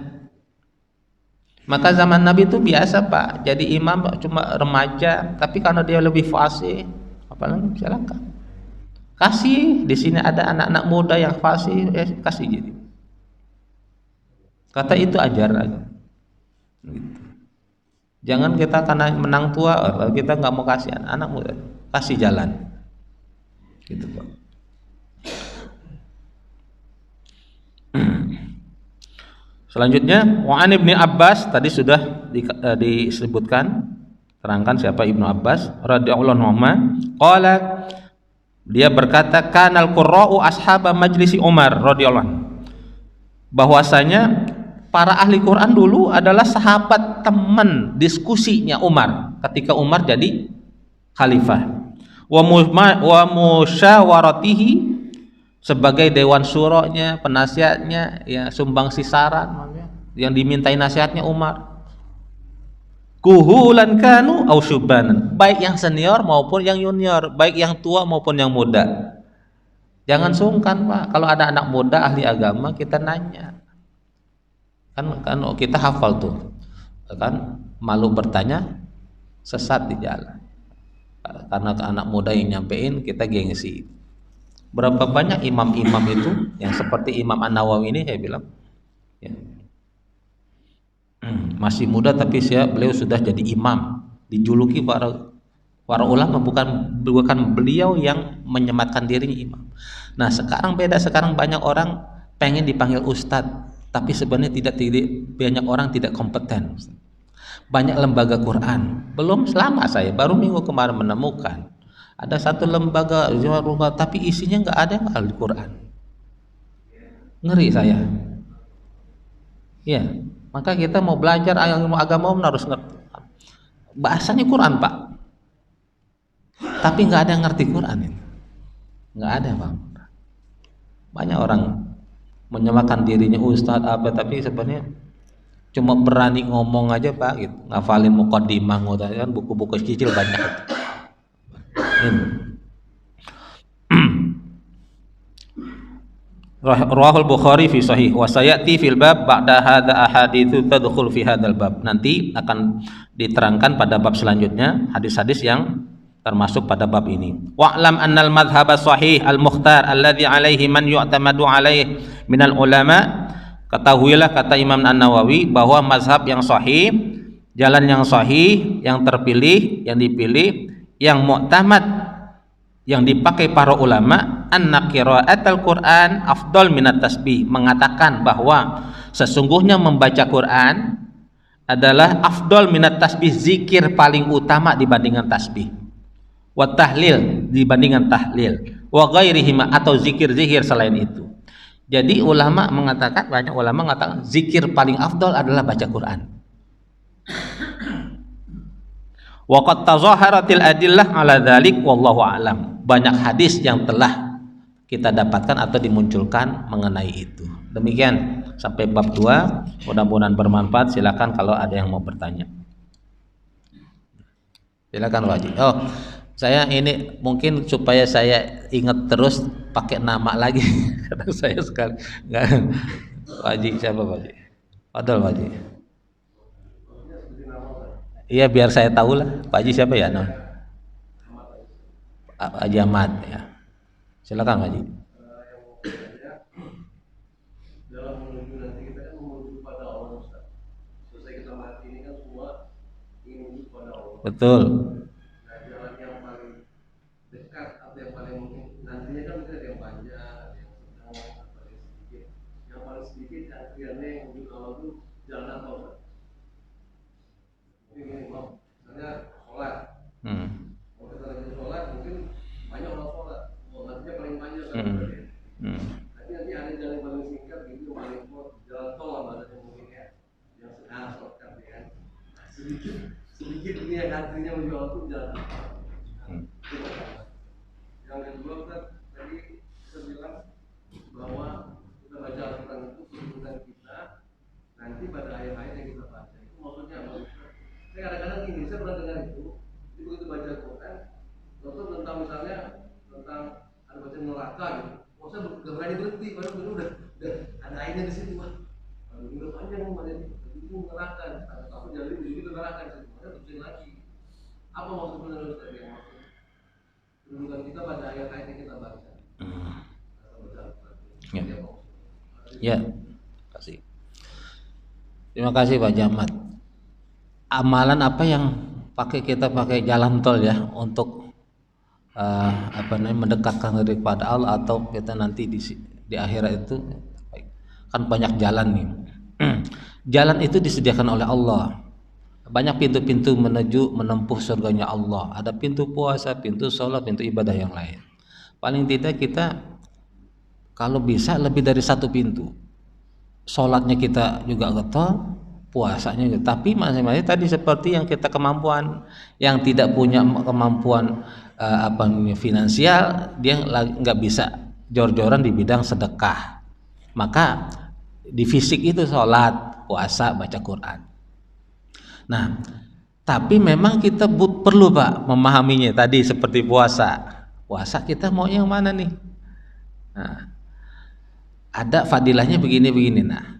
Maka zaman Nabi itu biasa Pak, jadi imam cuma remaja, tapi karena dia lebih fasih, apalagi silakan. Kasih, di sini ada anak-anak muda yang fasih, kasih jadi. Kata itu ajaran. Gitu. Jangan kita karena menang tua, kita nggak mau kasih anak muda, kasih jalan. Gitu Pak. Selanjutnya, Wa'an Ibni Abbas tadi sudah disebutkan, terangkan siapa Ibnu Abbas radhiyallahu anhu. Qala, dia berkata, kanal qurra'u ashaba majlisi Umar radhiyallahu anhu. Bahwasanya para ahli Quran dulu adalah sahabat teman diskusinya Umar ketika Umar jadi khalifah. Wa musyawaratihi, sebagai dewan syuranya, penasihatnya, ya sumbangsi saran yang dimintai nasihatnya Umar. Kuhulan kanu au syubanan, baik yang senior maupun yang junior, baik yang tua maupun yang muda. Jangan sungkan Pak, kalau ada anak muda ahli agama kita nanya. Kan kita hafal tuh. Kan malu bertanya, sesat di jalan. Karena ke anak muda yang nyampein kita gengsi. Berapa banyak imam-imam itu yang seperti Imam An-Nawawi ini, saya bilang ya, masih muda tapi beliau sudah jadi imam, dijuluki para ulama, bukan beliau yang menyematkan dirinya imam. Nah sekarang beda, sekarang banyak orang pengen dipanggil ustadz, tapi sebenarnya tidak banyak orang tidak kompeten. Banyak lembaga Quran, belum selama saya baru minggu kemarin menemukan ada satu lembaga tapi isinya nggak ada yang Al-Quran. Ngeri saya. Ya, maka kita mau belajar ilmu agama harus ngerti. Bahasanya Quran Pak, tapi nggak ada yang ngerti Quran itu. Nggak ada Pak. Banyak orang menyamakan dirinya ustadz apa, tapi sebenarnya cuma berani ngomong aja Pak, gitu. Ngafalin muqaddimah, kan buku-buku kecil banyak. Rawahul Bukhari fi sahih wa sayati fil bab ba'da hadza ahaditsu tadkhul fi hadzal bab. Nanti akan diterangkan pada bab selanjutnya hadis-hadis yang termasuk pada bab ini. Wa'lam annal madhhab sahih al-mukhtar alladhi alaihi man yu'tamadu alaihi minal ulama. Ketahuilah, kata Imam An-Nawawi, bahwa mazhab yang sahih, jalan yang sahih, yang terpilih, yang dipilih, yang mu'tamad, yang dipakai para ulama, anna qira'atul Quran afdal minat tasbih, mengatakan bahwa sesungguhnya membaca Quran adalah afdal minat tasbih, zikir paling utama dibandingkan tasbih, wa tahlil dibandingkan tahlil, wa ghairihima atau zikir-zikir selain itu. Jadi ulama mengatakan, banyak ulama mengatakan zikir paling afdal adalah baca Quran. Wa qad tazaharatil adillah ala dzalik wallahu a'lam. Banyak hadis yang telah kita dapatkan atau dimunculkan mengenai itu. Demikian sampai bab 2, mudah-mudahan bermanfaat. Silakan kalau ada yang mau bertanya. Silakan Pak Haji. Oh, saya ini mungkin supaya saya ingat terus pakai nama lagi. Karena saya sekali enggak. Pak Haji siapa Pak Haji? Padahal Pak Haji. Iya biar saya tahu lah. Pak Haji siapa ya? Non? Pak Haji Ahmad ya. Silakan Pak Haji. Dalam menuju nanti kita kan menuju pada Allah Ustaz. Selesai kita mati ini kan semua ingin menuju pada Allah. Betul. Nah, jalan yang paling dekat atau yang paling mungkin nantinya kan mungkin ada yang panjang, ada yang sedang, ada yang sedikit. Yang paling sedikit yang akhirnya yang menuju ke Allah itu jalan apa Ustaz? Mungkin gini Bang, misalnya sholat. Kalau kita lagi sholat mungkin banyak orang sholat. Nantinya paling panjang kan? Nanti ada jalan yang paling singkat gitu, paling jalan tol lah bahasanya mungkin ya, yang sekarang shortcut ya kan. Sedikit ini yang artinya menuju Allah itu jalan. Yang kedua Ustaz, tadi kita bilang bahwa kita baca Al-Quran itu tuntutan kita nanti pada ayat-ayat yang kita baca itu maksudnya apa Ustaz? Saya kadang-kadang gini, saya pernah dengar itu begitu baca Al-Quran, dokter tentang misalnya tentang ada baca neraka gitu. Saya berani berhenti, padahal udah Ada airnya di situ, Mas. Kalau minum aja mau itu mengerahkan, apa jadi itu mengerahkan, ada tujuan lagi. Apa maksudnya Ustaz yang maksud? Tunjukkan kita pada ayat-ayat yang kita baca. Ya. Ya. Kasih. Terima kasih Pak Jamat. Amalan apa yang kita pakai jalan tol ya untuk mendekatkan diri kepada Allah, atau kita nanti di akhirat itu kan banyak jalan nih. Jalan itu disediakan oleh Allah. Banyak pintu-pintu menempuh surganya Allah. Ada pintu puasa, pintu sholat, pintu ibadah yang lain. Paling tidak kita kalau bisa lebih dari satu pintu. Sholatnya kita juga getol, puasanya juga. Tapi masing-masing tadi seperti yang kita kemampuan, yang tidak punya kemampuan finansial, dia nggak bisa jor-joran di bidang sedekah. Maka di fisik itu sholat, puasa, baca Quran. Nah, tapi memang kita perlu Pak memahaminya tadi seperti puasa. Puasa kita mau yang mana nih? Nah, ada fadilahnya begini-begini. Nah,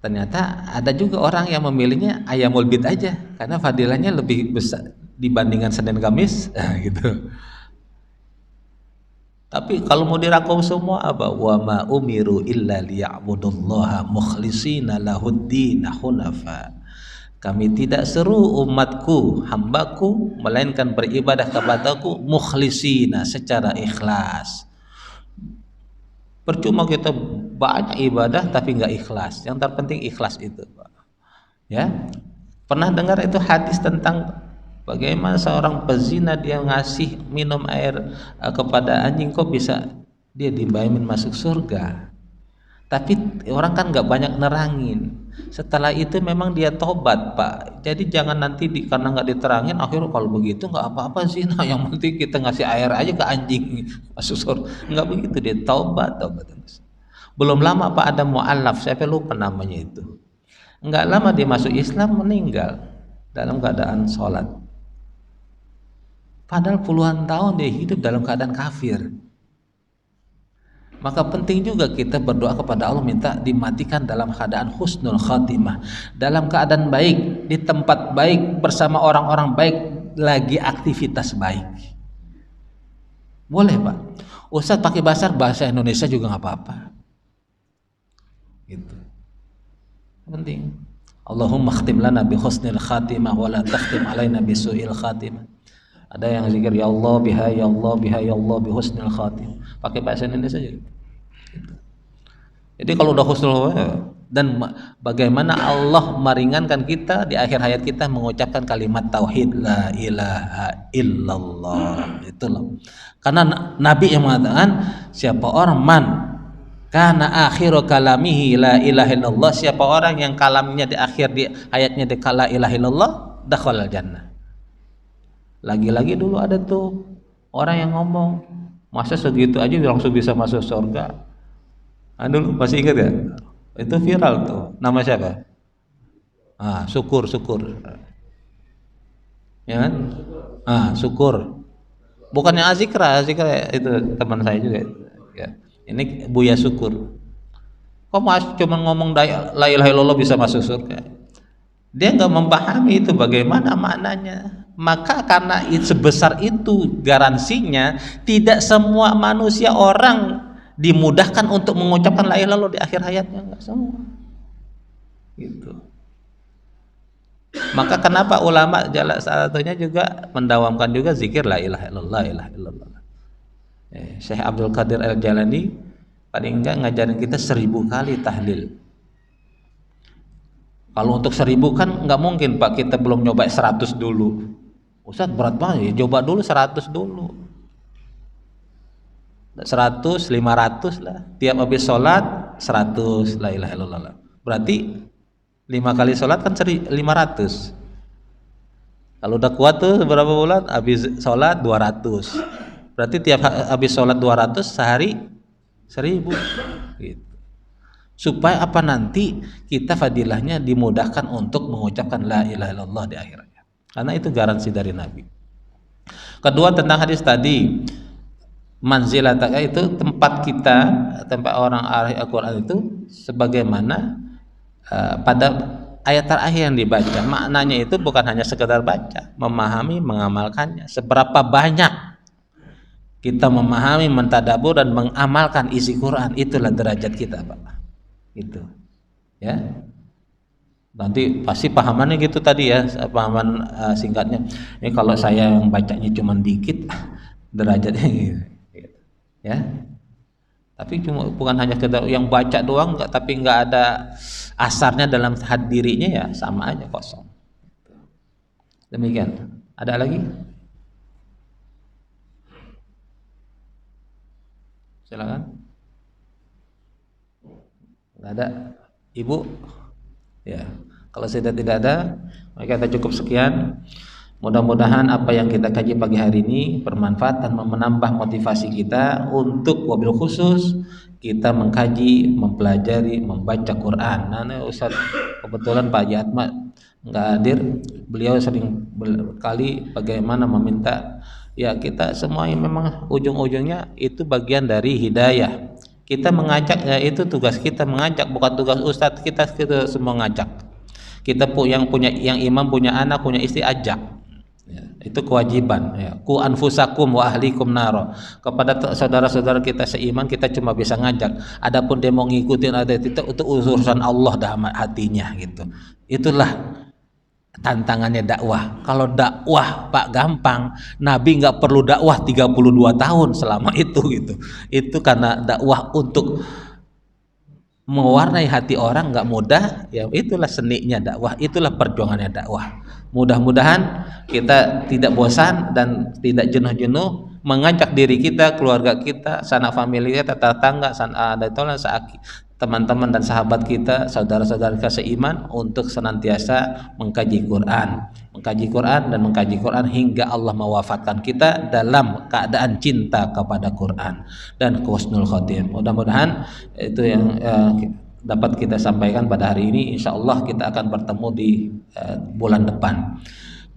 ternyata ada juga orang yang memilihnya ayamul bid aja karena fadilahnya lebih besar dibandingkan Senin Kamis, gitu. Tapi kalau mau dirangkum semua apa? Wa ma umiru illa liya'budullaha mukhlishina lahuddin hunafa. Kami tidak seru umatku, hambaku, melainkan beribadah kepadaku mukhlisina, secara ikhlas. Percuma kita banyak ibadah tapi nggak ikhlas. Yang terpenting ikhlas itu, Pak. Ya, pernah dengar itu hadis tentang bagaimana seorang pezina dia ngasih minum air kepada anjing, kok bisa dia dibayangin masuk surga? Tapi orang kan nggak banyak nerangin. Setelah itu memang dia tobat Pak. Jadi jangan nanti karena nggak diterangin akhirnya kalau begitu nggak apa-apa sih. Nah, yang penting kita ngasih air aja ke anjing masuk surga. Nggak begitu, dia tobat. Belum lama Pak ada mu'alaf, saya lupa namanya itu. Nggak lama dia masuk Islam, meninggal dalam keadaan sholat. Padahal puluhan tahun dia hidup dalam keadaan kafir. Maka penting juga kita berdoa kepada Allah minta dimatikan dalam keadaan husnul khatimah, dalam keadaan baik, di tempat baik, bersama orang-orang baik, lagi aktivitas baik. Boleh Pak, Ustadz pakai bahasa Indonesia juga nggak apa-apa. Gitu. Penting. Allahumma khtim lana bi husnil khatimah wa la takhtim alaina bi su'il khatimah. Ada yang zikir ya Allah biha ya Allah biha ya Allah bi husnil khatimah. Pakai bahasa Indonesia saja. Gitu. Jadi kalau udah husnul, dan bagaimana Allah meringankan kita di akhir hayat kita mengucapkan kalimat tauhid la ilaha illallah, itulah. Karena Nabi yang mengatakan siapa orang karena akhiru kalamihi la ilaha illallah, siapa orang yang kalamnya di akhir di hayatnya di la ilaha illallah, dakhalal jannah. Lagi-lagi dulu ada tuh orang yang ngomong, masa segitu aja langsung bisa masuk surga? Dulu masih ingat ya? Itu viral tuh. Nama siapa? Syukur. Ya kan? Syukur. Bukannya Azikra itu teman saya juga. Ya. Ini Buya Syukur. Kok cuma ngomong la ilaha illallah bisa masuk surga? Dia nggak memahami itu bagaimana maknanya. Maka karena sebesar itu garansinya, tidak semua manusia orang dimudahkan untuk mengucapkan la ilaha illallah di akhir hayatnya, nggak semua. Gitu. Maka kenapa ulama salah satunya juga mendawamkan juga zikir la ilaha illallah, la ilaha illallah. Syekh Abdul Qadir Al-Jalani paling enggak ngajarin kita 1000 kali tahlil. Kalau untuk 1000 kan nggak mungkin Pak, kita belum nyoba 100 dulu. Ustadz berat banget ya, coba dulu 100 dulu. 100, 500 lah. Tiap habis sholat 100 la ilaha illallah. Berarti 5 kali sholat kan 500. Kalau udah kuat tuh berapa bulan habis sholat 200. Berarti tiap habis sholat 200 sehari 1000 gitu. Supaya apa, nanti kita fadilahnya dimudahkan untuk mengucapkan la ilaha illallah di akhirnya. Karena itu garansi dari Nabi. Kedua tentang hadis tadi, manzilataka itu tempat kita, tempat orang ahli Al-Quran itu sebagaimana pada ayat terakhir yang dibaca. Maknanya itu bukan hanya sekedar baca, memahami, mengamalkannya. Seberapa banyak kita memahami, mentadabur dan mengamalkan isi Quran, itulah derajat kita, Pak. Itu. Ya. Nanti pasti pahamannya gitu tadi ya, pahaman singkatnya. Ini kalau saya yang bacanya cuma dikit, derajatnya gitu. Ya. Tapi cuma bukan hanya sekedar yang baca doang, tapi nggak ada asarnya dalam dirinya, ya sama aja kosong. Demikian. Ada lagi? Silakan. Nggak ada, Ibu? Ya. Kalau sudah tidak ada, maka kita cukup sekian. Mudah-mudahan apa yang kita kaji pagi hari ini bermanfaat dan menambah motivasi kita untuk wabil khusus kita mengkaji, mempelajari, membaca Quran. Nah, Ustaz kebetulan Pak Haji Ahmad nggak hadir, beliau sering berkali bagaimana meminta, ya kita semua yang memang ujung-ujungnya itu bagian dari hidayah. Kita mengajak, ya itu tugas kita mengajak, bukan tugas Ustadz. Kita semua ngajak. Kita yang punya, yang imam punya anak, punya istri, ajak. Ya, itu kewajiban. Ya. Ku anfusakum wa ahlikum naro. Kepada saudara-saudara kita seiman kita cuma bisa ngajak. Adapun dia mau ngikutin ada itu urusan Allah dalam hatinya gitu. Itulah tantangannya dakwah. Kalau dakwah Pak gampang, Nabi nggak perlu dakwah 32 tahun selama itu gitu. Itu karena dakwah untuk mewarnai hati orang nggak mudah, ya itulah seninya dakwah, itulah perjuangannya dakwah. Mudah-mudahan kita tidak bosan dan tidak jenuh-jenuh mengajak diri kita, keluarga kita, sanak famili kita, tetangga, teman-teman dan sahabat kita, saudara-saudara kita seiman untuk senantiasa mengkaji Quran dan mengkaji Quran hingga Allah mewafatkan kita dalam keadaan cinta kepada Quran dan husnul khotim. Mudah-mudahan itu yang dapat kita sampaikan pada hari ini. Insyaallah kita akan bertemu di bulan depan.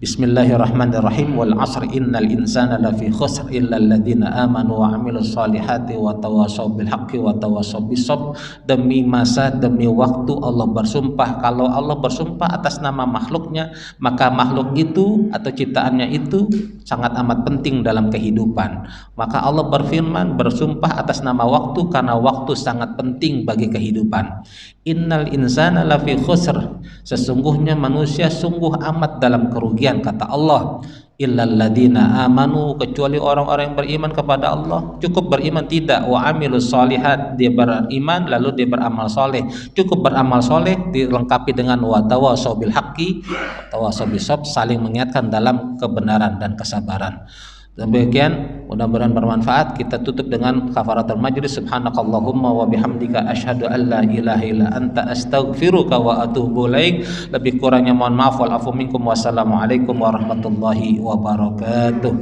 Bismillahirrahmanirrahim. Wal 'asri innal insana lafi khusr illa alladziina aamanu wa 'amilus shalihati wa tawashaw bil haqqi wa tawashaw bis sabr. Demi masa, demi waktu Allah bersumpah. Kalau Allah bersumpah atas nama makhluknya, maka makhluk itu atau ciptaannya itu sangat amat penting dalam kehidupan. Maka Allah berfirman, bersumpah atas nama waktu karena waktu sangat penting bagi kehidupan. Innal insana lafi khusr. Sesungguhnya manusia sungguh amat dalam kerugian, kata Allah. Illal ladzina amanu, kecuali orang-orang yang beriman kepada Allah. Cukup beriman tidak, wa amilus shalihat, dia beriman lalu dia beramal soleh. Cukup beramal soleh dilengkapi dengan wa tawashaw bil haqqi wa tawashaw bis sabr, saling mengingatkan dalam kebenaran dan kesabaran. Demikian, mudah-mudahan bermanfaat. Kita tutup dengan kafaratul majlis. Subhanakallahumma wa bihamdika asyhadu an la ilaha illa anta astaghfiruka wa atubu ilaik. Lebih kurangnya mohon maaf, wal afu minkum. Wassalamualaikum warahmatullahi wabarakatuh.